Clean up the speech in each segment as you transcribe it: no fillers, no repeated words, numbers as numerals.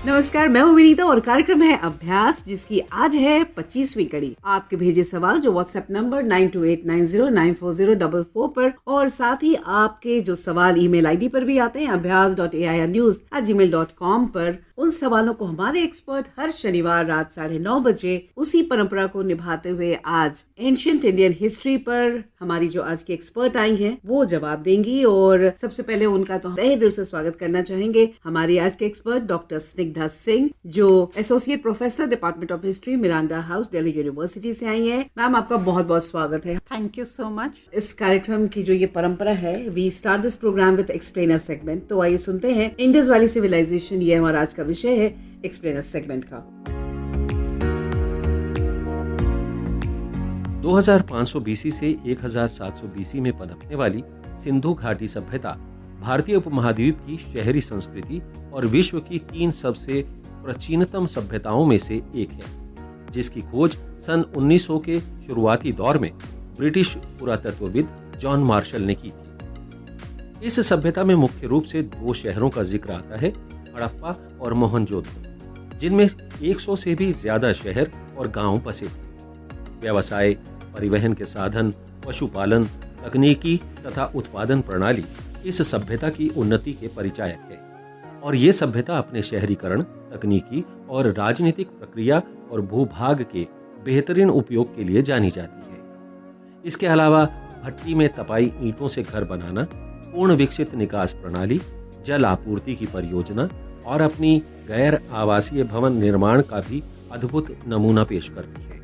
नमस्कार, मैं हूं विनीता और कार्यक्रम है अभ्यास, जिसकी आज है 25वीं कड़ी। आपके भेजे सवाल जो व्हाट्सएप नंबर 9289094044 पर, और साथ ही आपके जो सवाल ईमेल आईडी पर भी आते हैं abhyas.airnews@gmail.com पर। उन सवालों को हमारे एक्सपर्ट हर शनिवार रात 9:30 बजे उसी परंपरा को निभाते हुए आज एंशिएंट इंडियन हिस्ट्री पर हमारी जो आज की एक्सपर्ट आई हैं वो जवाब देंगी। और सबसे पहले उनका तो तहे दिल से स्वागत करना चाहेंगे हमारी आज के एक्सपर्ट डॉक्टर स्निग्धा सिंह, जो associate professor department of history, Miranda House, Delhi University से आई हैं। मैम, आपका बहुत बहुत स्वागत है। Thank you so much. इस कार्यक्रम की जो ये परंपरा है, we start this programme with explainer segment. तो आइए सुनते हैं इंडस वैली सिविलाइजेशन, ये हमारा आज का विषय है एक्सप्लेनर सेगमेंट का। 2500 बीसी से 1700 बीसी में पनपने वाली सिंधु घाटी सभ्यता भारतीय उपमहाद्वीप की शहरी संस्कृति और विश्व की 3 सबसे प्राचीनतम सभ्यताओं में से एक है, जिसकी खोज सन 1900 के शुरुआती दौर में ब्रिटिश पुरातत्वविद जॉन मार्शल ने की थी। इस सभ्यता में मुख्य रूप से 2 शहरों का जिक्र आता है, हड़प्पा और मोहनजोदड़ो, जिनमें 100 से भी ज्यादा शहर और गांव बसे थे। व्यवसाय, परिवहन के साधन, पशुपालन, तकनीकी तथा उत्पादन प्रणाली इस सभ्यता की उन्नति के परिचायक है, और ये सभ्यता अपने शहरीकरण, तकनीकी और राजनीतिक प्रक्रिया और भूभाग के बेहतरीन उपयोग के लिए जानी जाती है। इसके अलावा भट्टी में तपाई ईंटों से घर बनाना, पूर्ण विकसित निकास प्रणाली, जल आपूर्ति की परियोजना और अपनी गैर आवासीय भवन निर्माण का भी अद्भुत नमूना पेश करती है।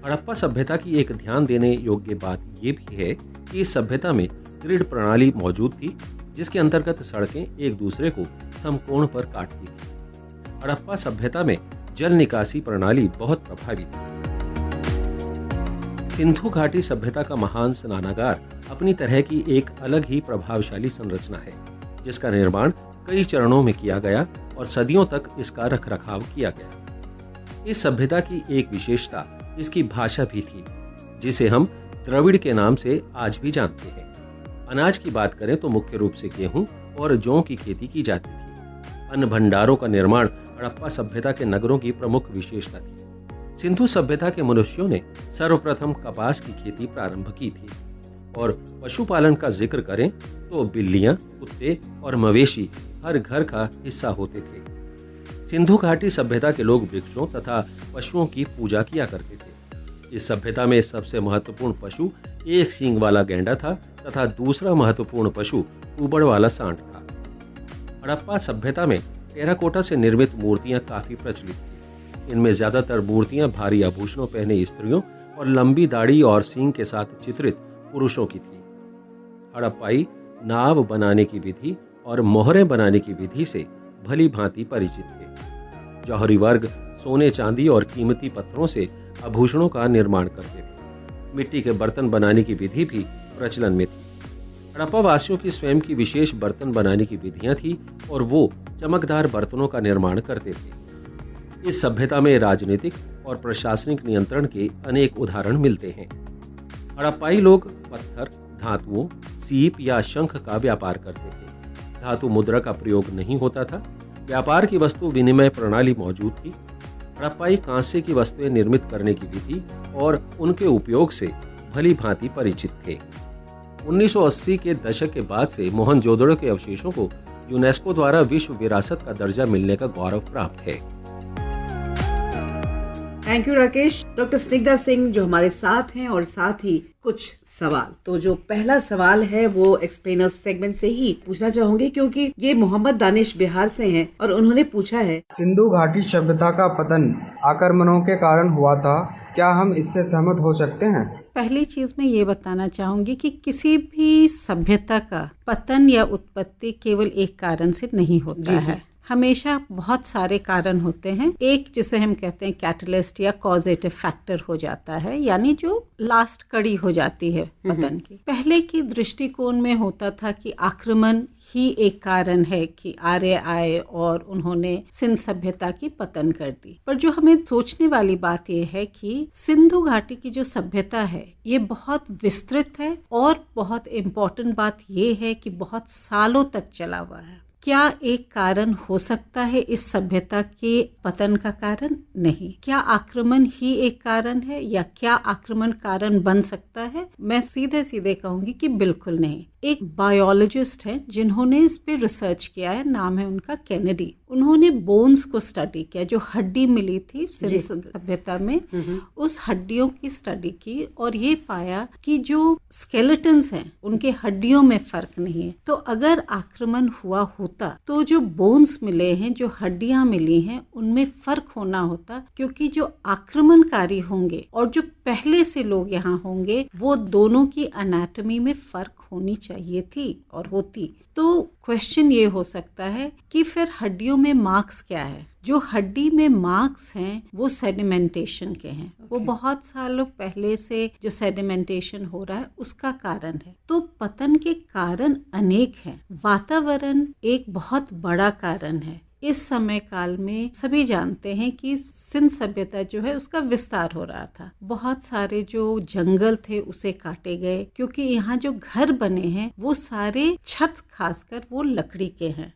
हड़प्पा सभ्यता की एक ध्यान देने योग्य बात यह भी है कि इस सभ्यता में ग्रिड प्रणाली मौजूद थी, जिसके अंतर्गत सड़कें एक दूसरे को समकोण पर काटती थी। हड़प्पा सभ्यता में जल निकासी प्रणाली बहुत प्रभावी थी। सिंधु घाटी सभ्यता का महान स्नानागार अपनी तरह की एक अलग ही प्रभावशाली संरचना है, जिसका निर्माण कई चरणों में किया गया और सदियों तक इसका रखरखाव किया गया। इस सभ्यता की एक विशेषता इसकी भाषा भी थी, जिसे हम द्रविड़ के नाम से आज भी जानते हैं। अनाज की बात करें तो मुख्य रूप से गेहूं और जौ की खेती की जाती थी। अन्न भंडारों का निर्माण हड़प्पा सभ्यता के नगरों की प्रमुख विशेषता थी। सिंधु सभ्यता के मनुष्यों ने सर्वप्रथम कपास की खेती प्रारंभ की थी, और पशुपालन का जिक्र करें तो बिल्लियां, कुत्ते और मवेशी हर घर का हिस्सा होते थे। सिंधु घाटी सभ्यता के लोग वृक्षों तथा पशुओं की पूजा किया करते थे। इस सभ्यता में सबसे महत्वपूर्ण पशु एक सींग वाला गैंडा था तथा दूसरा महत्वपूर्ण पशु ऊबड़ वाला सांड था। हड़प्पा सभ्यता में टेराकोटा से निर्मित मूर्तियां काफी प्रचलित थी। इनमें ज्यादातर मूर्तियां भारी आभूषणों पहने स्त्रियों और लंबी दाढ़ी और सींग के साथ चित्रित पुरुषों की थी। हड़प्पाई नाव बनाने की विधि और मोहरें बनाने की विधि से भली भांति परिचित थे। जौहरी वर्ग सोने, चांदी और कीमती पत्थरों से आभूषणों का निर्माण करते थे। मिट्टी के बर्तन बनाने की विधि भी प्रचलन में थी। हड़प्पा वासियों की स्वयं की विशेष बर्तन बनाने की विधियां थी और वो चमकदार बर्तनों का निर्माण करते थे। इस सभ्यता में राजनीतिक और प्रशासनिक नियंत्रण के अनेक उदाहरण मिलते हैं। हड़प्पाई लोग पत्थर, धातुओं, सीप या शंख का व्यापार करते थे। धातु मुद्रा का प्रयोग नहीं होता था। व्यापार की वस्तु विनिमय प्रणाली मौजूद थी। हड़प्पाई कांसे की वस्तुएं निर्मित करने की विधि और उनके उपयोग से भली भांति परिचित थे। 1980 के दशक के बाद से मोहनजोदड़ो के अवशेषों को यूनेस्को द्वारा विश्व विरासत का दर्जा मिलने का गौरव प्राप्त है। Thank you Rakesh. Doctor Snigdha Singh जो हमारे साथ हैं, और साथ ही कुछ सवाल। तो जो पहला सवाल है वो एक्सप्लेनर सेगमेंट से ही पूछना चाहूंगी, क्योंकि ये मोहम्मद दानिश बिहार से हैं और उन्होंने पूछा है, सिंधु घाटी सभ्यता का पतन आक्रमणों के कारण हुआ था, क्या हम इससे सहमत हो सकते हैं? पहली चीज मैं ये बताना चाहूंगी कि किसी भी सभ्यता का पतन या उत्पत्ति केवल एक कारण से नहीं होता है। हमेशा बहुत सारे कारण होते हैं। एक जिसे हम कहते हैं कैटलिस्ट या कॉजेटिव फैक्टर हो जाता है, यानी जो लास्ट कड़ी हो जाती है पतन की। पहले की दृष्टिकोण में होता था कि आक्रमण ही एक कारण है कि आर्य आए और उन्होंने सिंध सभ्यता की पतन कर दी। पर जो हमें सोचने वाली बात यह है कि सिंधु घाटी की जो सभ्यता है ये बहुत विस्तृत है, और बहुत इम्पोर्टेंट बात यह है कि बहुत सालों तक चला हुआ है। क्या एक कारण हो सकता है इस सभ्यता के पतन का कारण? नहीं। क्या आक्रमण ही एक कारण है या क्या आक्रमण कारण बन सकता है? मैं सीधे सीधे कहूंगी कि बिल्कुल नहीं। एक बायोलॉजिस्ट है जिन्होंने इस पे रिसर्च किया है, नाम है उनका केनेडी। उन्होंने बोन्स को स्टडी किया, जो हड्डी मिली थी सिंध सभ्यता में, उस हड्डियों की स्टडी की और ये पाया कि जो स्केलेटन्स हैं उनके हड्डियों में फर्क नहीं है। तो अगर आक्रमण हुआ होता तो जो बोन्स मिले हैं, जो हड्डियां मिली हैं, उनमें फर्क होना होता, क्योंकि जो आक्रमणकारी होंगे और जो पहले से लोग यहाँ होंगे वो दोनों की एनाटॉमी में फर्क होनी चाहिए थी और होती। तो क्वेश्चन ये हो सकता है कि फिर हड्डियों में मार्क्स क्या है? जो हड्डी में मार्क्स हैं वो सेडिमेंटेशन के हैं। वो बहुत सालों पहले से जो सेडिमेंटेशन हो रहा है उसका कारण है। तो पतन के कारण अनेक हैं। वातावरण एक बहुत बड़ा कारण है। इस समय काल में सभी जानते हैं कि सिंध सभ्यता जो है उसका विस्तार हो रहा था। बहुत सारे जो जंगल थे उसे काटे गए, क्योंकि यहाँ जो घर बने हैं वो सारे छत खासकर वो लकड़ी के हैं।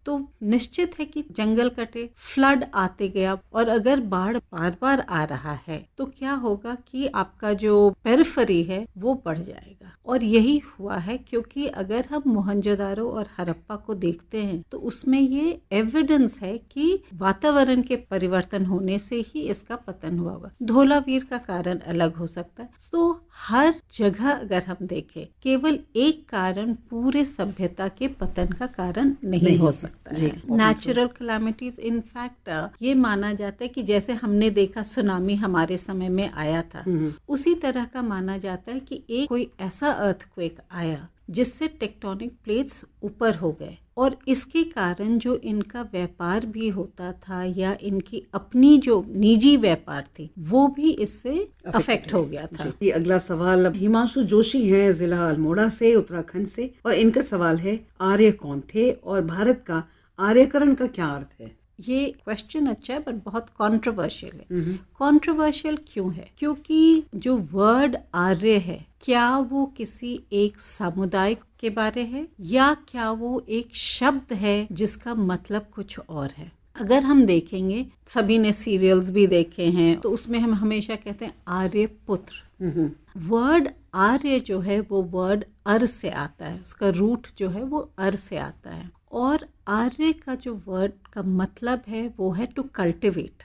तो निश्चित है कि जंगल कटे, फ्लड आते गया, और अगर बाढ़ बार बार आ रहा है तो क्या होगा कि आपका जो पेरिफेरी है वो बढ़ जाएगा। और यही हुआ है, क्योंकि अगर हम मोहनजोदारो और हड़प्पा को देखते हैं तो उसमें ये एविडेंस है कि वातावरण के परिवर्तन होने से ही इसका पतन हुआ होगा। धोलावीर का कारण अलग हो सकता है। तो हर जगह अगर हम देखें, केवल एक कारण पूरे सभ्यता के पतन का कारण नहीं हो सकता है। नेचुरल कैलामिटीज, इनफैक्ट ये माना जाता है कि जैसे हमने देखा सुनामी हमारे समय में आया था, उसी तरह का माना जाता है कि एक कोई ऐसा अर्थक्वेक आया जिससे टेक्टोनिक प्लेट्स ऊपर हो गए, और इसके कारण जो इनका व्यापार भी होता था या इनकी अपनी जो निजी व्यापार थी वो भी इससे अफेक्ट हो गया था। ये अगला सवाल हिमांशु जोशी हैं, जिला अल्मोड़ा से, उत्तराखंड से, और इनका सवाल है आर्य कौन थे और भारत का आर्यकरण का क्या अर्थ है? ये क्वेश्चन अच्छा है पर बहुत कंट्रोवर्शियल है। कंट्रोवर्शियल क्यों है? क्योंकि जो वर्ड आर्य है, क्या वो किसी एक समुदाय के बारे है या क्या वो एक शब्द है जिसका मतलब कुछ और है? अगर हम देखेंगे, सभी ने सीरियल्स भी देखे हैं, तो उसमें हम हमेशा कहते हैं आर्य पुत्र। वर्ड आर्य जो है वो वर्ड अर से आता है, उसका रूट जो है वो अर से आता है, और आर्य का जो वर्ड का मतलब है वो है टू कल्टिवेट।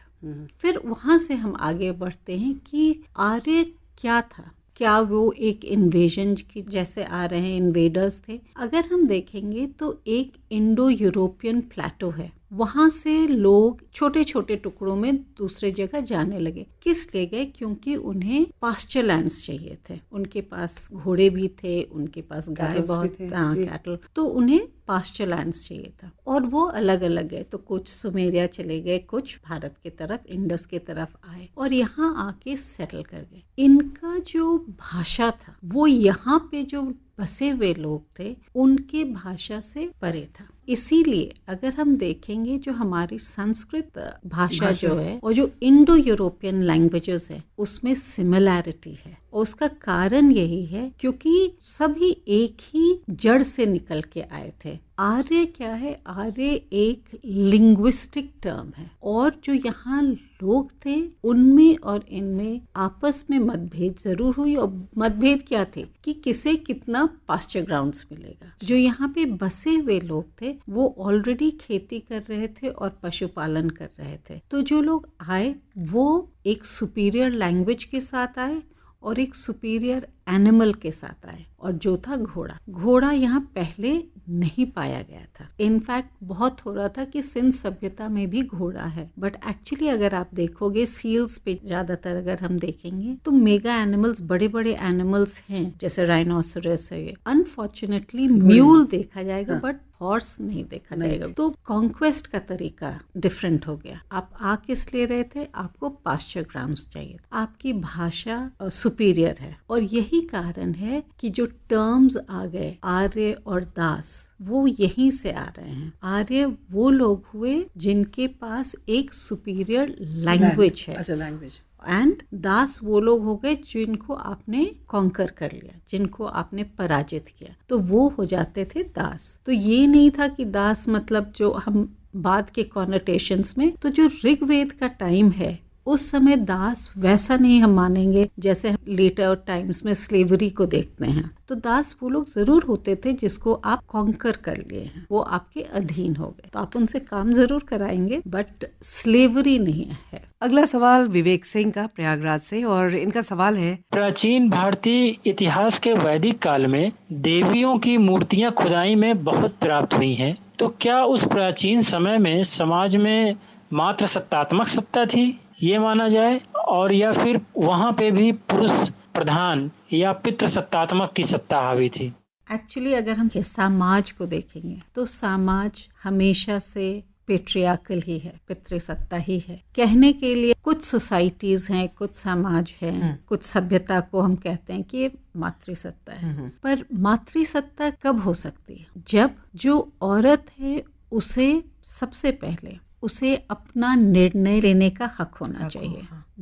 फिर वहां से हम आगे बढ़ते हैं कि आर्य क्या था। क्या वो एक इन्वेजन की जैसे आ रहे हैं, इन्वेडर्स थे? अगर हम देखेंगे तो एक इंडो यूरोपियन प्लेटो है, वहां से लोग छोटे छोटे टुकड़ों में दूसरे जगह जाने लगे। किस लिए गए? क्योंकि उन्हें पास्चर लैंड्स चाहिए थे। उनके पास घोड़े भी थे, उनके पास गाय बहुत, कैटल, तो उन्हें पास्चर लैंड्स चाहिए था, और वो अलग अलग गए। तो कुछ सुमेरिया चले गए, कुछ भारत की तरफ, इंडस की तरफ आए और यहाँ आके सेटल कर गए। इनका जो भाषा था वो यहाँ पे जो बसे हुए लोग थे उनके भाषा से परे था। इसीलिए अगर हम देखेंगे जो हमारी संस्कृत भाषा जो है और जो इंडो यूरोपियन लैंग्वेजेस है उसमें सिमिलैरिटी है, और उसका कारण यही है क्योंकि सभी एक ही जड़ से निकल के आए थे। आर्य क्या है? आर्य एक लिंग्विस्टिक टर्म है, और जो यहाँ लोग थे उनमें और इनमें आपस में मतभेद जरूर हुई। और मतभेद क्या थे कि किसे कितना पास्चर ग्राउंड्स मिलेगा। जो यहाँ पे बसे हुए लोग थे वो ऑलरेडी खेती कर रहे थे और पशुपालन कर रहे थे। तो जो लोग आए वो एक सुपीरियर लैंग्वेज के साथ आए और एक सुपीरियर एनिमल के साथ आए, और जो था घोड़ा। घोड़ा यहाँ पहले नहीं पाया गया था। इनफैक्ट बहुत हो रहा था कि सिंध सभ्यता में भी घोड़ा है, बट एक्चुअली अगर आप देखोगे सील्स पे ज्यादातर अगर हम देखेंगे तो मेगा एनिमल्स, बड़े बड़े एनिमल्स हैं, जैसे राइनोसोरस है। अनफॉर्चुनेटली म्यूल देखा जाएगा बट हॉर्स नहीं देखा जाएगा। तो कॉन्क्वेस्ट का तरीका डिफरेंट हो गया। आप आ किस ले रहे थे? आपको पास्चर ग्राउंड्स चाहिए। आपकी भाषा सुपीरियर है, और यही कारण है कि जो टर्म्स आ गए आर्य और दास वो यहीं से आ रहे हैं। आर्य वो लोग हुए जिनके पास एक सुपीरियर लैंग्वेज है। अच्छा, लैंग्वेज। एंड दास वो लोग हो गए जिनको आपने कॉन्कर कर लिया, जिनको आपने पराजित किया, तो वो हो जाते थे दास। तो ये नहीं था कि दास मतलब जो हम बाद के कॉनोटेशंस में, तो जो ऋग्वेद का टाइम है उस समय दास वैसा नहीं हम मानेंगे जैसे हम लेटर टाइम्स में स्लेवरी को देखते हैं। तो दास वो लोग जरूर होते थे जिसको आप कॉन्कर कर लिए हैं, वो आपके अधीन हो गए, तो आप उनसे काम जरूर कराएंगे बट स्लेवरी नहीं है। अगला सवाल विवेक सिंह का प्रयागराज से, और इनका सवाल है, प्राचीन भारतीय इतिहास के वैदिक काल में देवियों की मूर्तियां खुदाई में बहुत प्राप्त हुई हैं, तो क्या उस प्राचीन समय में समाज में मात्र सत्तात्मक सत्ता थी ये माना जाए, और या फिर वहाँ पे भी पुरुष प्रधान या पितृ सत्तात्मक की सत्ता हावी थी? एक्चुअली अगर हम समाज को देखेंगे तो समाज हमेशा से पेट्रियार्कल ही है, पितृसत्ता ही है। कहने के लिए कुछ सोसाइटीज हैं, कुछ समाज हैं, कुछ सभ्यता को हम कहते हैं कि ये मातृसत्ता है। पर मातृसत्ता कब हो सकती है? जब जो औरत है उसे सबसे पहले उसे अपना निर्णय लेने का हक होना चाहिए।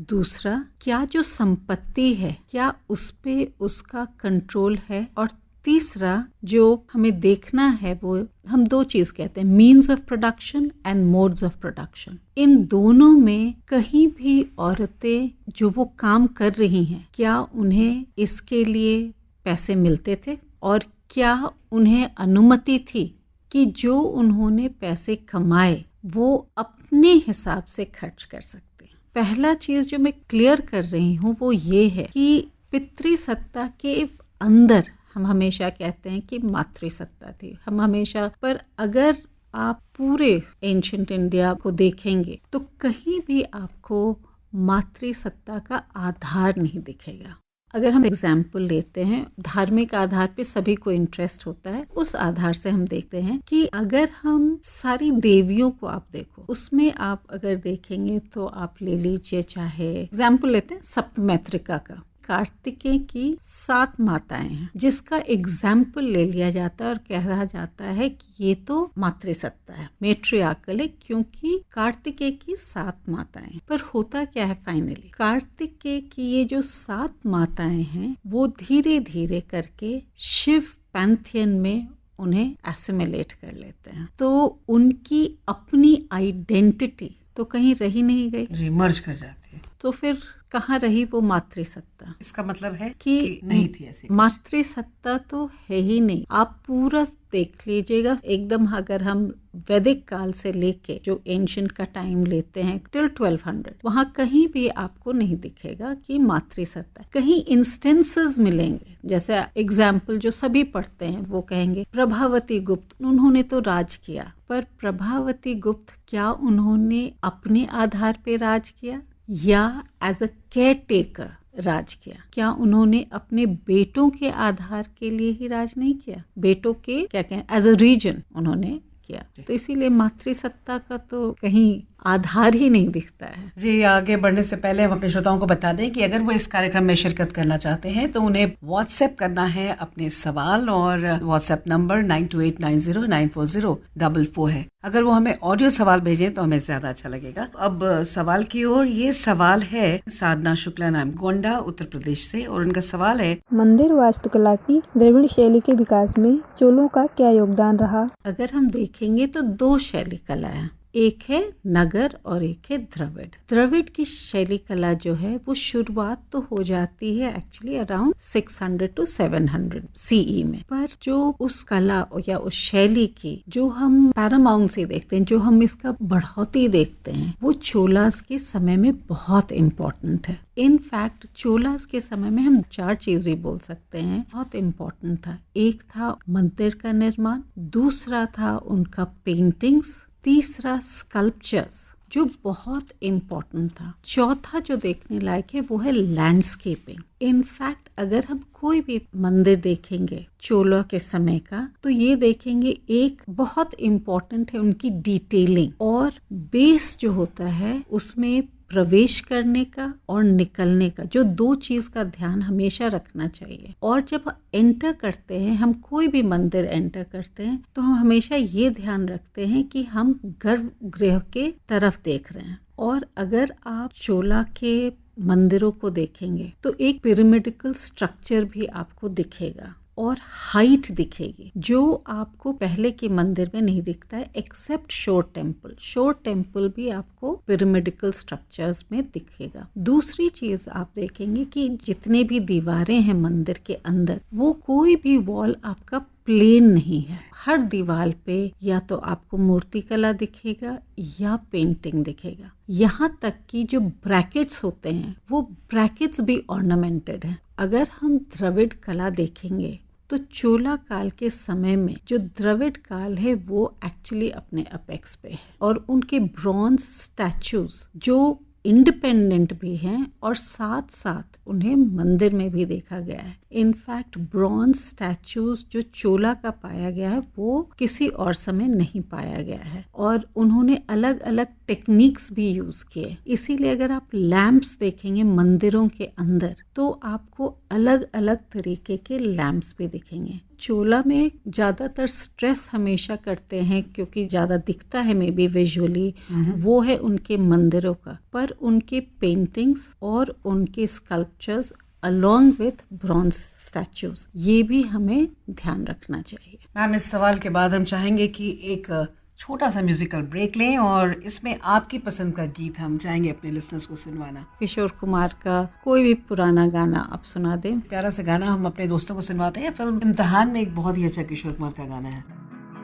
दूसरा, क्या जो संपत्ति है क्या उस पे उसका कंट्रोल है, और तीसरा जो हमें देखना है वो हम दो चीज कहते हैं, means of production and modes of production. इन दोनों में कहीं भी औरतें जो वो काम कर रही हैं क्या उन्हें इसके लिए पैसे मिलते थे, और क्या उन्हें अनुमति थी कि जो उन्होंने पैसे कमाए वो अपने हिसाब से खर्च कर सकते हैं। पहला चीज जो मैं क्लियर कर रही हूँ वो ये है कि पितृसत्ता के अंदर हम हमेशा कहते हैं कि मातृसत्ता थी, हम हमेशा, पर अगर आप पूरे एंशिएंट इंडिया को देखेंगे तो कहीं भी आपको मातृसत्ता का आधार नहीं दिखेगा। अगर हम एग्जाम्पल लेते हैं, धार्मिक आधार पे सभी को इंटरेस्ट होता है, उस आधार से हम देखते हैं कि अगर हम सारी देवियों को आप देखो, उसमें आप अगर देखेंगे तो आप ले लीजिए, चाहे एग्जाम्पल लेते हैं सप्तमैत्रिका का, कार्तिकेय की 7 माताएं हैं जिसका एग्जाम्पल ले लिया जाता है और कहा जाता है कि ये तो मातृसत्ता है, मेट्रियार्कल है, क्योंकि कार्तिकेय की 7 माताएं। पर होता क्या है फाइनली, कार्तिकेय की ये जो 7 माताएं हैं वो धीरे धीरे करके शिव पैंथियन में उन्हें एसिमिलेट कर लेते हैं, तो उनकी अपनी आइडेंटिटी तो कहीं रही नहीं गई जी, मर्ज कर जाती है। तो फिर कहाँ रही वो मातृसत्ता? इसका मतलब है कि नहीं थी ऐसी मातृसत्ता तो है ही नहीं। आप पूरा देख लीजिएगा एकदम, अगर हम वैदिक काल से लेके जो एंशिएंट का टाइम लेते हैं टिल 1200, वहाँ कहीं भी आपको नहीं दिखेगा कि मातृसत्ता। कहीं इंस्टेंसेस मिलेंगे, जैसे एग्जाम्पल जो सभी पढ़ते हैं वो कहेंगे प्रभावती गुप्त, उन्होंने तो राज किया, पर प्रभावती गुप्त क्या उन्होंने अपने आधार पे राज किया या एज अ केयर टेकर राज किया? क्या उन्होंने अपने बेटों के आधार के लिए ही राज नहीं किया? बेटों के क्या कहें, एज अ रीजन उन्होंने किया। तो इसीलिए मातृसत्ता का तो कहीं आधार ही नहीं दिखता है। जी, आगे बढ़ने से पहले हम अपने श्रोताओं को बता दें कि अगर वो इस कार्यक्रम में शिरकत करना चाहते हैं तो उन्हें व्हाट्सएप करना है अपने सवाल, और व्हाट्सएप नंबर 9289409444 है। अगर वो हमें ऑडियो सवाल भेजें तो हमें ज्यादा अच्छा लगेगा। अब सवाल की ओर, ये सवाल है साधना शुक्ला नाम, गोंडा उत्तर प्रदेश से, और उनका सवाल है, मंदिर वास्तुकला की द्रविड़ शैली के विकास में चोलों का क्या योगदान रहा? अगर हम देखेंगे तो 2 शैली कला है, एक है नगर और एक है द्रविड़। द्रविड़ की शैली कला जो है वो शुरुआत तो हो जाती है एक्चुअली अराउंड 600 to 700 CE में, पर जो उस कला या उस शैली की जो हम पैरामाउंट से देखते हैं, जो हम इसका बढ़ोतरी देखते हैं, वो चोलास के समय में बहुत इम्पोर्टेंट है। इनफैक्ट चोलास के समय में हम 4 चीज भी बोल सकते हैं बहुत इम्पोर्टेंट था। एक था मंदिर का निर्माण, दूसरा था उनका पेंटिंग्स, तीसरा स्कल्पचर्स जो बहुत इम्पोर्टेंट था, चौथा जो देखने लायक है वो है लैंडस्केपिंग। इनफैक्ट अगर हम कोई भी मंदिर देखेंगे चोला के समय का तो ये देखेंगे एक बहुत इम्पोर्टेंट है उनकी डिटेलिंग, और बेस जो होता है उसमें प्रवेश करने का और निकलने का, जो 2 चीज का ध्यान हमेशा रखना चाहिए। और जब एंटर करते हैं, हम कोई भी मंदिर एंटर करते हैं तो हम हमेशा ये ध्यान रखते हैं कि हम गर्भगृह के तरफ देख रहे हैं। और अगर आप चोला के मंदिरों को देखेंगे तो एक पिरामिडिकल स्ट्रक्चर भी आपको दिखेगा और हाइट दिखेगी जो आपको पहले के मंदिर में नहीं दिखता है, एक्सेप्ट शोर टेम्पल। शोर टेम्पल भी आपको पिरामिडिकल स्ट्रक्चर्स में दिखेगा। दूसरी चीज आप देखेंगे कि जितने भी दीवारें हैं मंदिर के अंदर, वो कोई भी वॉल आपका प्लेन नहीं है। हर दीवार पे या तो आपको मूर्ति कला दिखेगा या पेंटिंग दिखेगा। यहाँ तक कि जो ब्रैकेट्स होते हैं वो ब्रैकेट्स भी ऑर्नामेंटेड हैं। अगर हम द्रविड़ कला देखेंगे तो चोला काल के समय में जो द्रविड़ काल है वो एक्चुअली अपने अपेक्स पे है और उनके ब्रॉन्ज स्टैचूज जो इंडिपेंडेंट भी हैं और साथ साथ उन्हें मंदिर में भी देखा गया है। इनफैक्ट ब्रॉन्ज स्टैचूज जो चोला का पाया गया है वो किसी और समय नहीं पाया गया है और उन्होंने अलग अलग टेक्निक्स भी यूज किए। इसीलिए अगर आप लैंप्स देखेंगे मंदिरों के अंदर तो आपको अलग अलग तरीके के लैंप्स भी दिखेंगे। चोला में ज्यादातर स्ट्रेस हमेशा करते हैं क्योंकि ज्यादा दिखता है मे बी विजुअली, वो है उनके मंदिरों का, पर उनके पेंटिंग्स और उनके sculptures along with bronze statues ये भी हमें ध्यान रखना चाहिए। मैम, इस सवाल के बाद हम चाहेंगे कि एक छोटा सा म्यूजिकल ब्रेक लें और इसमें आपकी पसंद का गीत हम चाहेंगे अपने लिसनर्स को सुनवाना। किशोर कुमार का कोई भी पुराना गाना आप सुना दें। प्यारा सा गाना हम अपने दोस्तों को सुनवाते हैं। फिल्म इम्तिहान में एक बहुत ही अच्छा किशोर कुमार का गाना है।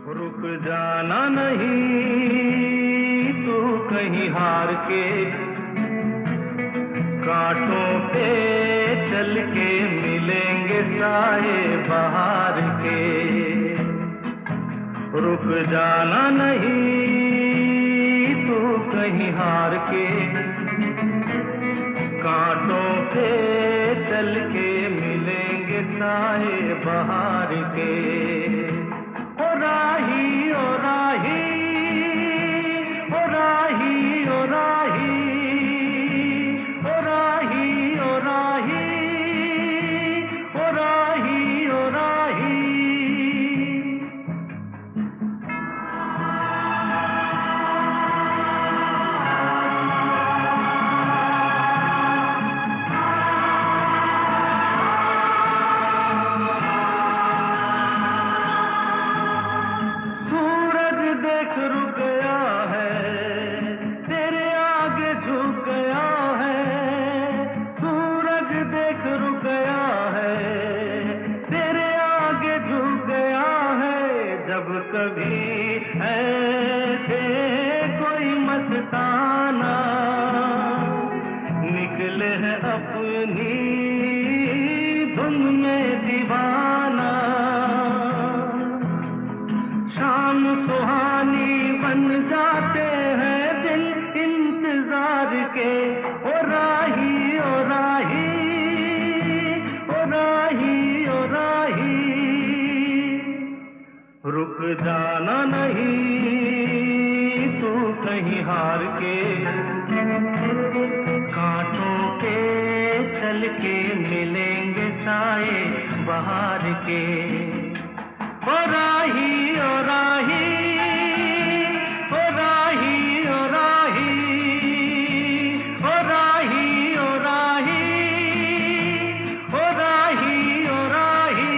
रुक जाना नहीं तू कहीं हार के, कांटों पे चल के मिलेंगे साए बहार के। रुक जाना नहीं तू कहीं हार के, कांटों पे चल के मिलेंगे साए बहार के। ओ राही ओ राही ओ राही ओ राही ओ राही ओ राही ओ राही ओ राही। रुक जाना नहीं तू कहीं हार के, कांटों के चल के मिलेंगे साए बहार के। ओ राही ओ राही ओ राही ओ राही ओ राही ओ राही ओ राही ओ राही।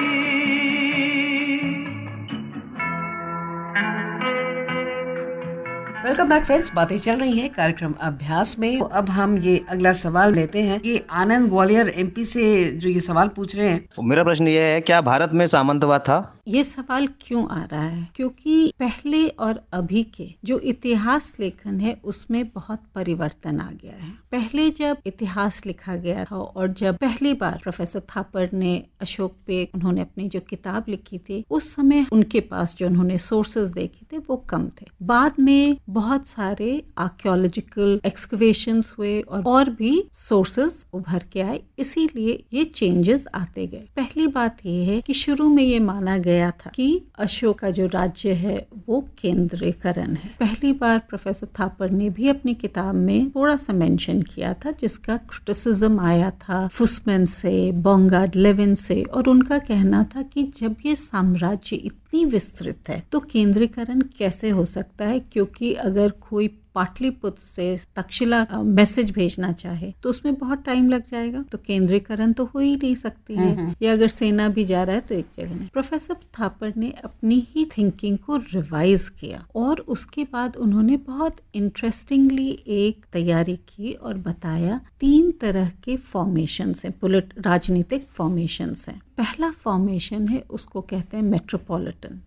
वेलकम बैक फ्रेंड्स, बातें चल रही हैं कार्यक्रम अभ्यास में। तो अब हम ये अगला सवाल लेते हैं। ये आनंद ग्वालियर एमपी से जो ये सवाल पूछ रहे हैं। मेरा प्रश्न ये है, क्या भारत में सामंतवाद था? ये सवाल क्यों आ रहा है? क्योंकि पहले और अभी के जो इतिहास लेखन है उसमें बहुत परिवर्तन आ गया है। पहले जब इतिहास लिखा गया था और जब पहली बार प्रोफेसर थापर ने अशोक पे उन्होंने अपनी जो किताब लिखी थी, उस समय उनके पास जो उन्होंने सोर्सेज देखे थे वो कम थे। बाद में बहुत सारे आर्कियोलॉजिकल एक्सकवेशंस हुए और भी सोर्सेज उभर के आए, इसीलिए ये चेंजेस आते गए। पहली बात ये है कि शुरू में ये माना गया था कि अशोक का जो राज्य है वो केंद्रीकरण है। पहली बार प्रोफेसर थापर ने भी अपनी किताब में थोड़ा सा मेंशन किया था, जिसका क्रिटिसिज्म आया था फुसमैन से, बॉन्गार्ड लेविन से, और उनका कहना था कि जब ये साम्राज्य इतने इतनी विस्तृत है, तो केंद्रीकरण कैसे हो सकता है? क्योंकि अगर कोई पाटलिपुत्र से तक्षशिला मैसेज भेजना चाहे तो उसमें बहुत टाइम लग जाएगा, तो केंद्रीकरण तो हो ही नहीं सकती है। या अगर सेना भी जा रहा है तो एक जगह नहीं। प्रोफेसर थापर ने अपनी ही थिंकिंग को रिवाइज किया और उसके बाद उन्होंने बहुत इंटरेस्टिंगली एक तैयारी की और बताया 3 तरह के फॉर्मेशंस हैं, राजनीतिक फॉर्मेशंस हैं। पहला फॉर्मेशन है, उसको कहते हैं मेट्रोपॉलिटन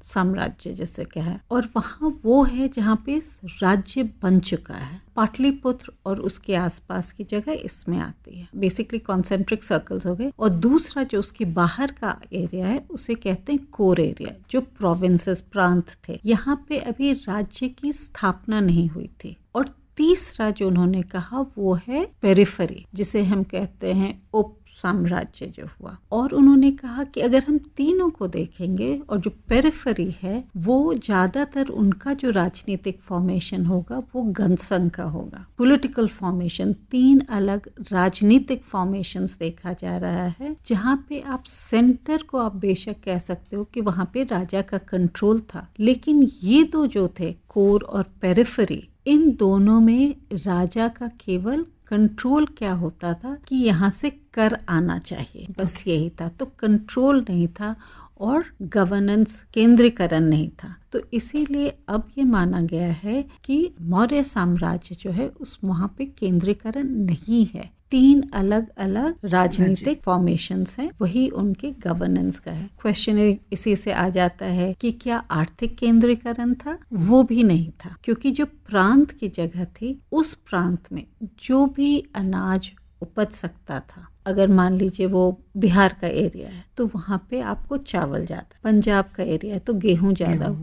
साम्राज्य जैसे क्या है, और वहाँ वो है जहाँ पे राज्य बन चुका है। पाटलिपुत्र और उसके आसपास की जगह इसमें आती है, बेसिकली कॉन्सेंट्रिक सर्कल्स हो गए। और दूसरा जो उसके बाहर का एरिया है उसे कहते हैं कोर एरिया, जो प्रोविंसेस प्रांत थे, यहाँ पे अभी राज्य की स्थापना नहीं हुई थी। और तीसरा जो उन्होंने कहा वो है पेरिफेरी, जिसे हम कहते हैं उप साम्राज्य जो हुआ। और उन्होंने कहा कि अगर हम तीनों को देखेंगे और जो पेरिफेरी है वो ज्यादातर उनका जो राजनीतिक फॉर्मेशन होगा वो जनसंघ का होगा। पॉलिटिकल फॉर्मेशन 3 अलग राजनीतिक फॉर्मेशंस देखा जा रहा है, जहाँ पे आप सेंटर को आप बेशक कह सकते हो कि वहाँ पे राजा का कंट्रोल था, लेकिन ये दो जो थे कोर और पेरिफेरी, इन दोनों में राजा का केवल कंट्रोल क्या होता था कि यहाँ से कर आना चाहिए, बस यही था। तो कंट्रोल नहीं था और गवर्नेंस केंद्रीकरण नहीं था। तो इसीलिए अब ये माना गया है कि मौर्य साम्राज्य जो है उस वहाँ पे केंद्रीकरण नहीं है। 3 अलग अलग राजनीतिक फॉर्मेशंस हैं, वही उनके गवर्नेंस का है। क्वेश्चन इसी से आ जाता है कि क्या आर्थिक केंद्रीकरण था? वो भी नहीं था, क्योंकि जो प्रांत की जगह थी उस प्रांत में जो भी अनाज उपज सकता था, अगर मान लीजिए वो बिहार का एरिया है तो वहाँ पे आपको चावल ज्यादा, पंजाब का एरिया है तो गेहूं ज्यादा,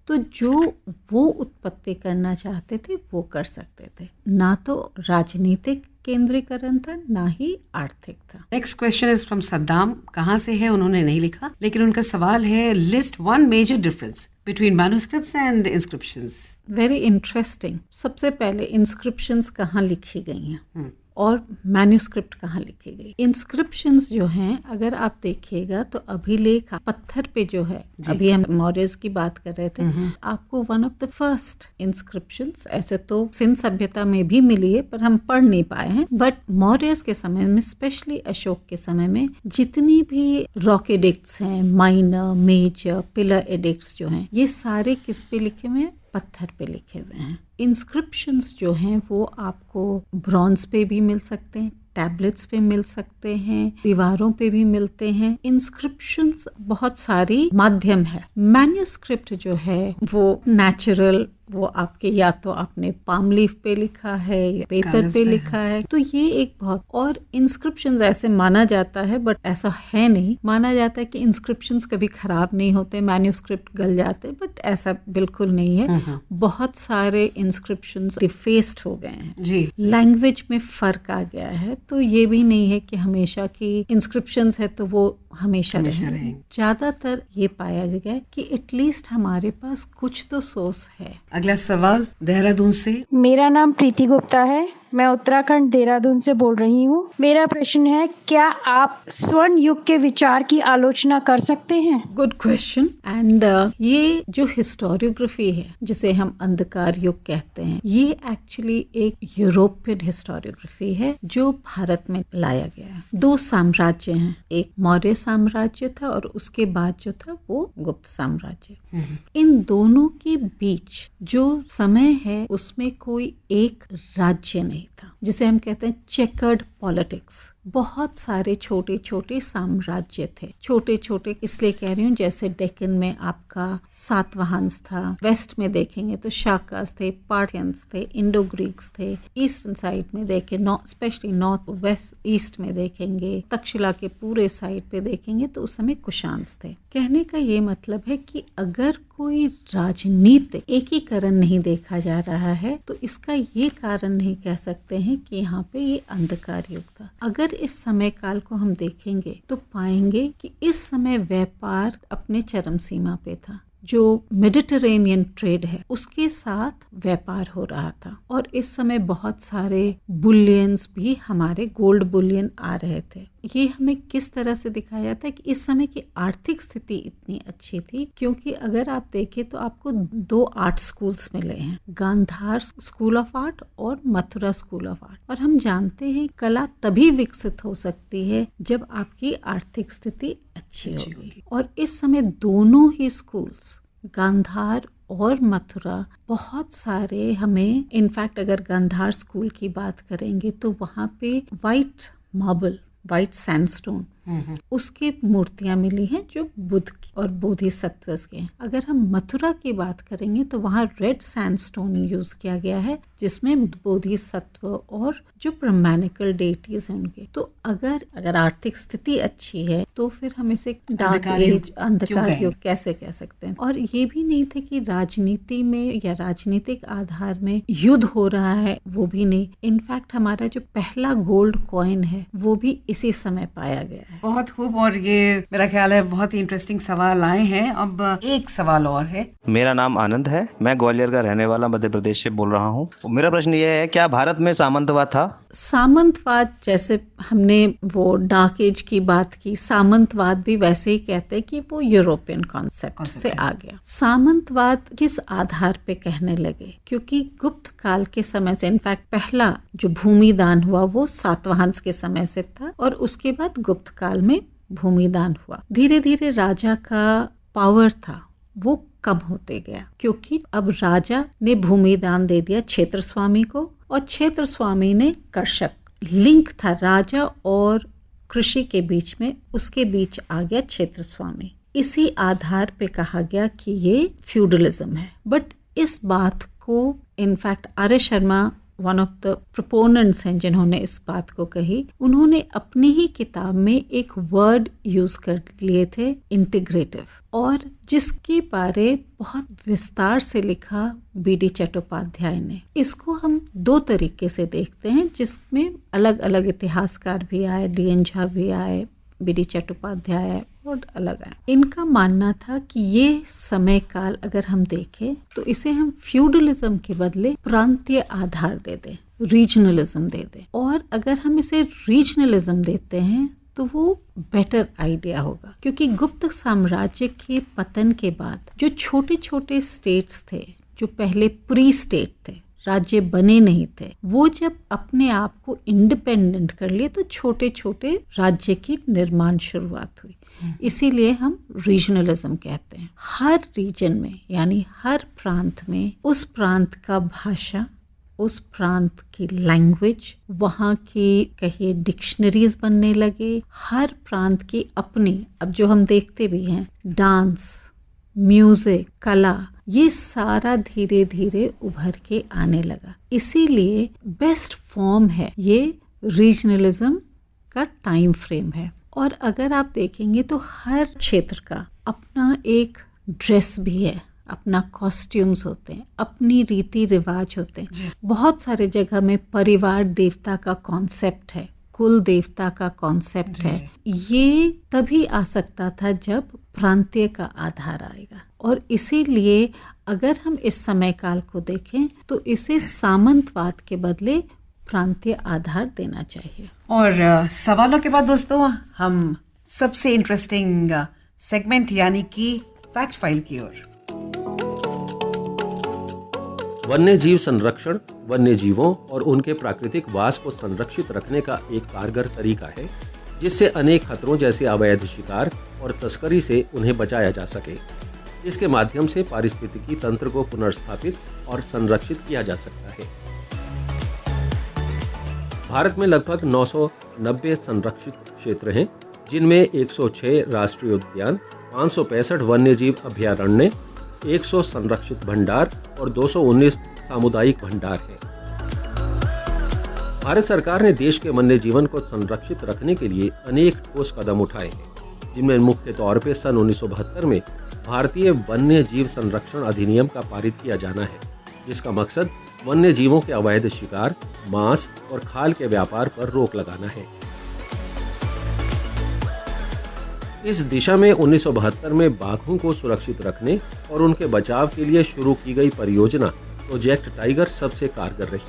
तो जो वो उत्पत्ति करना चाहते थे वो कर सकते थे। ना तो राजनीतिक केंद्रीकरण था, ना ही आर्थिक था। Next question is from Saddam. कहाँ से है उन्होंने नहीं लिखा, लेकिन उनका सवाल है list 1 major difference between manuscripts and inscriptions. Very interesting. सबसे पहले इंस्क्रिप्शंस कहाँ लिखी गई हैं और मैन्युस्क्रिप्ट कहाँ लिखी गई। इंस्क्रिप्शंस जो हैं अगर आप देखिएगा तो अभिलेख पत्थर पे जो है, अभी हम मौर्यस की बात कर रहे थे, आपको one of the first inscriptions, ऐसे तो सिंध सभ्यता में भी मिली है पर हम पढ़ नहीं पाए हैं, बट मौर्यस के समय में, स्पेशली अशोक के समय में, जितनी भी रॉक एडिक्ट्स हैं, माइनर, मेजर, पिलर एडिक्ट्स जो हैं, ये सारे किस पे लिखे हुए हैं? पत्थर पे लिखे हुए हैं। इंस्क्रिप्शंस जो हैं वो आपको ब्रॉन्ज पे भी मिल सकते हैं, टैबलेट्स पे मिल सकते हैं, दीवारों पे भी मिलते हैं। इंस्क्रिप्शंस बहुत सारी माध्यम है। मैन्युस्क्रिप्ट जो है वो नेचुरल, वो आपके या तो आपने पाम लीफ पे लिखा है या पेपर पे लिखा है, तो ये एक बहुत। और इंस्क्रिप्शंस ऐसे माना जाता है, बट ऐसा है नहीं। माना जाता है कि इंस्क्रिप्शंस कभी खराब नहीं होते, मैन्युस्क्रिप्ट गल जाते, बट ऐसा बिल्कुल नहीं है। बहुत सारे इंस्क्रिप्शंस डिफेस्ड हो गए हैं जी, लैंग्वेज में फर्क आ गया है। तो ये भी नहीं है कि हमेशा की इंस्क्रिप्शंस है तो वो हमेशा रहेंगे। ज्यादातर ये पाया गया कि एटलीस्ट हमारे पास कुछ तो सोर्स है। अगला सवाल देहरादून से। मेरा नाम प्रीति गुप्ता है, मैं उत्तराखंड देहरादून से बोल रही हूँ। मेरा प्रश्न है, क्या आप स्वर्ण युग के विचार की आलोचना कर सकते हैं? Good question. एंड ये जो हिस्टोरियोग्राफी है जिसे हम अंधकार युग कहते हैं, ये एक्चुअली एक यूरोपियन हिस्टोरियोग्राफी है जो भारत में लाया गया है। 2 साम्राज्य हैं, एक मौर्य साम्राज्य था और उसके बाद जो था वो गुप्त साम्राज्य। इन दोनों के बीच जो समय है उसमें कोई एक राज्य नहीं था, जिसे हम कहते हैं चेकर्ड पॉलिटिक्स। बहुत सारे छोटे छोटे साम्राज्य थे, छोटे छोटे इसलिए कह रही हूँ, जैसे डेक्कन में आपका सातवाहंस था, वेस्ट में देखेंगे तो शाकास थे, पार्थियंस थे, इंडो ग्रीक्स थे, ईस्टर्न साइड में देखें, स्पेशली नॉर्थ वेस्ट ईस्ट में देखेंगे, तक्षशिला के पूरे साइड पे देखेंगे तो उस समय कुशान्स थे। कहने का ये मतलब है कि अगर कोई राजनीतिक एकीकरण नहीं देखा जा रहा है तो इसका ये कारण नहीं कह सकते हैं कि यहाँ पे ये अंधकार युग था। अगर इस समय काल को हम देखेंगे तो पाएंगे कि इस समय व्यापार अपने चरम सीमा पे था। जो मेडिटेरेनियन ट्रेड है उसके साथ व्यापार हो रहा था और इस समय बहुत सारे बुलियंस भी, हमारे गोल्ड बुलियन आ रहे थे। ये हमें किस तरह से दिखाया जाता है कि इस समय की आर्थिक स्थिति इतनी अच्छी थी, क्योंकि अगर आप देखें तो आपको 2 आर्ट स्कूल्स मिले हैं, गांधार स्कूल ऑफ आर्ट और मथुरा स्कूल ऑफ आर्ट। और हम जानते हैं कला तभी विकसित हो सकती है जब आपकी आर्थिक स्थिति अच्छी होगी। और इस समय दोनों ही स्कूल्स, गांधार और मथुरा, बहुत सारे हमें, इनफैक्ट अगर गांधार स्कूल की बात करेंगे तो वहाँ पे वाइट मार्बल, वाइट सैंडस्टोन, उसकी मूर्तियां मिली हैं जो बुद्ध और बोधिसत्व के हैं। अगर हम मथुरा की बात करेंगे तो वहाँ रेड सैंडस्टोन यूज किया गया है जिसमें बोधिसत्व और जो ब्रह्मानिकल डेटीज हैं उनके। तो अगर आर्थिक स्थिति अच्छी है तो फिर हम इसे डार्क एज, अंधकार युग कैसे कह सकते हैं। और ये भी नहीं थे कि राजनीति में या राजनीतिक आधार में युद्ध हो रहा है, वो भी नहीं। इनफैक्ट हमारा जो पहला गोल्ड कॉइन है वो भी इसी समय पाया गया है। बहुत खूब। और ये मेरा ख्याल है बहुत ही इंटरेस्टिंग सवाल आए हैं। अब एक सवाल और है। मेरा नाम आनंद है, मैं ग्वालियर का रहने वाला मध्य प्रदेश से बोल रहा हूँ। मेरा प्रश्न ये है, क्या भारत में सामंतवाद था? सामंतवाद, जैसे हमने वो डार्क एज की बात की, सामंतवाद भी वैसे ही कहते हैं कि वो यूरोपियन कॉन्सेप्ट से आ गया। सामंतवाद किस आधार पे कहने लगे? क्योंकि गुप्त काल के समय से, इनफैक्ट पहला जो भूमिदान हुआ वो सातवाहन के समय से था और उसके बाद गुप्त काल में भूमिदान हुआ। धीरे धीरे राजा का पावर था वो कम होते गया, क्योंकि अब राजा ने भूमिदान दे दिया क्षेत्र स्वामी को और क्षेत्र स्वामी ने कर्षक। लिंक था राजा और कृषि के बीच में, उसके बीच आ गया क्षेत्र स्वामी। इसी आधार पे कहा गया कि ये फ्यूडलिज्म है। बट इस बात को in fact Arya Sharma one of the proponents हैं जिन्होंने इस बात को कही। उन्होंने अपनी ही किताब में एक वर्ड यूज कर लिए थे, इंटीग्रेटिव, और जिसके बारे बहुत विस्तार से लिखा बीडी चट्टोपाध्याय ने। इसको हम 2 तरीके से देखते हैं, जिसमें अलग अलग इतिहासकार भी आए, डी.एन. झा भी आए, बीडी चट्टोपाध्याय आए और अलग आए। इनका मानना था कि ये समय काल अगर हम देखें तो इसे हम फ्यूडलिज्म के बदले प्रांतीय आधार दे दें, रीजनलिज्म दे दें। और अगर हम इसे रीजनलिज्म देते हैं तो वो बेटर आइडिया होगा, क्योंकि गुप्त साम्राज्य के पतन के बाद जो छोटे छोटे स्टेट्स थे, जो पहले प्री स्टेट थे, राज्य बने नहीं थे, वो जब अपने आप को इंडिपेंडेंट कर लिए तो छोटे छोटे राज्य की निर्माण शुरुआत हुई। इसीलिए हम रीजनलिज्म कहते हैं। हर रीजन में, यानी हर प्रांत में, उस प्रांत का भाषा, उस प्रांत की लैंग्वेज, वहाँ की कहिए डिक्शनरीज बनने लगे। हर प्रांत की अपनी, अब जो हम देखते भी हैं, डांस, म्यूजिक, कला, ये सारा धीरे धीरे उभर के आने लगा। इसीलिए बेस्ट फॉर्म है ये रीजनलिज्म का टाइम फ्रेम है। और अगर आप देखेंगे तो हर क्षेत्र का अपना एक ड्रेस भी है, अपना कॉस्ट्यूम्स होते हैं, अपनी रीति रिवाज होते हैं। बहुत सारे जगह में परिवार देवता का कॉन्सेप्ट है, कुल देवता का कॉन्सेप्ट है। ये तभी आ सकता था जब प्रांतीय का आधार आएगा। और इसीलिए अगर हम इस समय काल को देखें तो इसे सामंतवाद के बदले प्रांतीय आधार देना चाहिए। और सवालों के बाद दोस्तों हम सबसे इंटरेस्टिंग सेगमेंट यानी कि फैक्ट फाइल की ओर। वन्य जीव संरक्षण वन्य जीवों और उनके प्राकृतिक वास को संरक्षित रखने का एक कारगर तरीका है, जिससे अनेक खतरों जैसे अवैध शिकार और तस्करी से उन्हें बचाया जा सके। इसके माध्यम से पारिस्थितिकी तंत्र को पुनर्स्थापित और संरक्षित किया जा सकता है। भारत में लगभग 990 संरक्षित क्षेत्र हैं, जिनमें 106 राष्ट्रीय उद्यान, 565 वन्यजीव अभयारण्य, 100 संरक्षित भंडार और 219 सामुदायिक भंडार हैं। भारत सरकार ने देश के वन्य जीवन को संरक्षित रखने के लिए अनेक ठोस कदम उठाए हैं, जिनमें मुख्य तौर पर सन 1972 में भारतीय वन्य जीव संरक्षण अधिनियम का पारित किया जाना है, जिसका मकसद वन्य जीवों के अवैध शिकार, मांस और खाल के व्यापार पर रोक लगाना है। इस दिशा में 1972 में बाघों को सुरक्षित रखने और उनके बचाव के लिए शुरू की गई परियोजना प्रोजेक्ट टाइगर सबसे कारगर रही,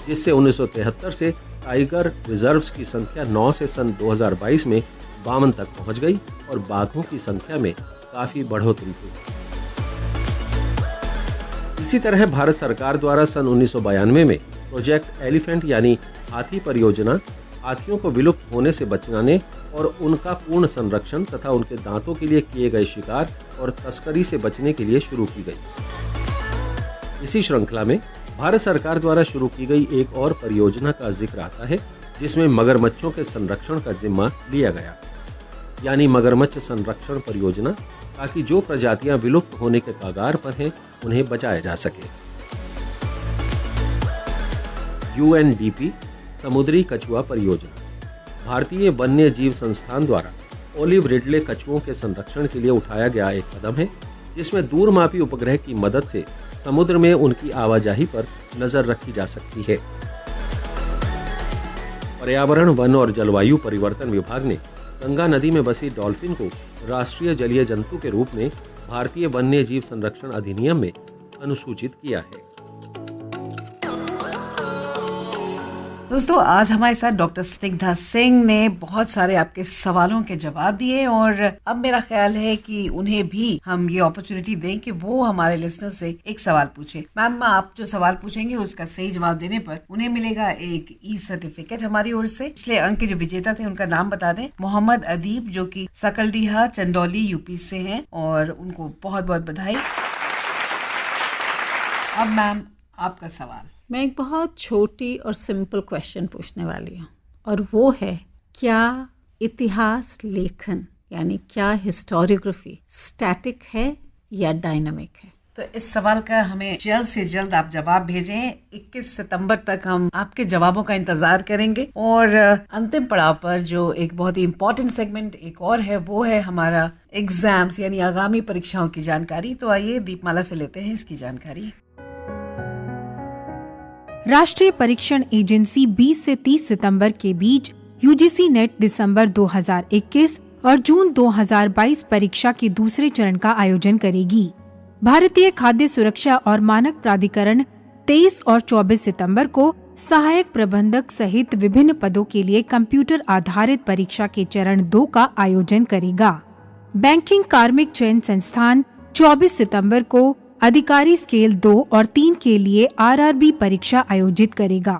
जिससे 1973 से टाइगर रिजर्व्स की संख्या 9 से सन 2022 में 52 तक पहुंच गई और बाघों की संख्या में काफी बढ़ोतरी हुई। इसी तरह भारत सरकार द्वारा सन 1992 में प्रोजेक्ट एलिफेंट यानी हाथी परियोजना हाथियों को विलुप्त होने से बचाने और उनका पूर्ण संरक्षण तथा उनके दांतों के लिए किए गए शिकार और तस्करी से बचने के लिए शुरू की गई। इसी श्रृंखला में भारत सरकार द्वारा शुरू की गई एक और परियोजना का जिक्र आता है, जिसमें मगरमच्छों के संरक्षण का जिम्मा लिया गया, यानी मगरमच्छ संरक्षण परियोजना, ताकि जो प्रजातियां विलुप्त होने के कगार पर हैं उन्हें बचाया जा सके। UNDP समुद्री कछुआ परियोजना भारतीय वन्य जीव संस्थान द्वारा ओलिव रिडले कछुओं के संरक्षण के लिए उठाया गया एक कदम है, जिसमें दूरमापी उपग्रह की मदद से समुद्र में उनकी आवाजाही पर नजर रखी जा सकती है। पर्यावरण, वन और जलवायु परिवर्तन विभाग ने गंगा नदी में बसी डॉल्फिन को राष्ट्रीय जलीय जंतु के रूप में भारतीय वन्य जीव संरक्षण अधिनियम में अनुसूचित किया है। दोस्तों, आज हमारे साथ डॉक्टर स्निग्धा सिंह ने बहुत सारे आपके सवालों के जवाब दिए और अब मेरा ख्याल है कि उन्हें भी हम ये अपॉर्चुनिटी दें कि वो हमारे लिसनर से एक सवाल पूछे। मैम, आप जो सवाल पूछेंगे उसका सही जवाब देने पर उन्हें मिलेगा एक ई-सर्टिफिकेट हमारी ओर से। पिछले अंक के जो विजेता थे उनका नाम बता दें, मोहम्मद अदीब, जो कि सकलडीहा, चंदौली, यूपी से हैं, और उनको बहुत बहुत बधाई। अब मैम, आपका सवाल। मैं एक बहुत छोटी और सिंपल क्वेश्चन पूछने वाली हूँ, और वो है, क्या इतिहास लेखन यानी क्या हिस्टोरियोग्राफी स्टैटिक है या डायनामिक है? तो इस सवाल का हमें जल्द से जल्द आप जवाब भेजें। 21 सितंबर तक हम आपके जवाबों का इंतजार करेंगे। और अंतिम पड़ाव पर जो एक बहुत ही इम्पोर्टेंट सेगमेंट एक और है, वो है हमारा एग्जाम्स यानी आगामी परीक्षाओं की जानकारी। तो आइए दीपमाला से लेते हैं इसकी जानकारी। राष्ट्रीय परीक्षण एजेंसी 20 से 30 सितंबर के बीच यूजीसी नेट दिसंबर 2021 और जून 2022 परीक्षा के दूसरे चरण का आयोजन करेगी। भारतीय खाद्य सुरक्षा और मानक प्राधिकरण 23 और 24 सितंबर को सहायक प्रबंधक सहित विभिन्न पदों के लिए कंप्यूटर आधारित परीक्षा के चरण 2 का आयोजन करेगा। बैंकिंग कार्मिक चयन संस्थान 24 सितंबर को अधिकारी स्केल 2 और 3 के लिए आरआरबी परीक्षा आयोजित करेगा।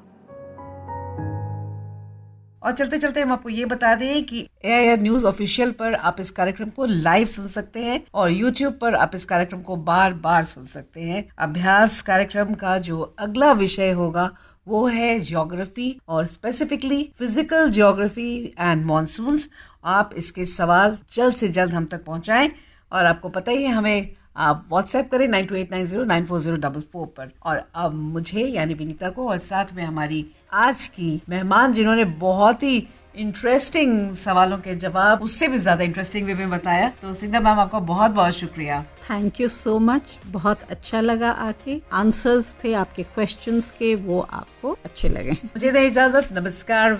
और चलते चलते हम आपको ये बता दें कि AIR न्यूज ऑफिशियल पर आप इस कार्यक्रम को लाइव सुन सकते हैं और YouTube पर आप इस कार्यक्रम को बार बार सुन सकते हैं। अभ्यास कार्यक्रम का जो अगला विषय होगा वो है ज्योग्राफी, और specifically physical geography and monsoons. आप इसके सवाल जल्द से जल्द हम तक पहुंचाएं, और आपको पता ही है, हमें आप व्हाट्सएप करें 9289094044 पर। और अब मुझे यानी विनीता को, और साथ में हमारी आज की मेहमान जिन्होंने बहुत ही इंटरेस्टिंग सवालों के जवाब उससे भी ज्यादा इंटरेस्टिंग वे में बताया, तो स्निग्धा मैम आपका बहुत बहुत शुक्रिया। थैंक यू सो मच, बहुत अच्छा लगा आके। आंसर्स थे आपके क्वेश्चंस के, वो आपको अच्छे लगे। मुझे दे इजाजत, नमस्कार।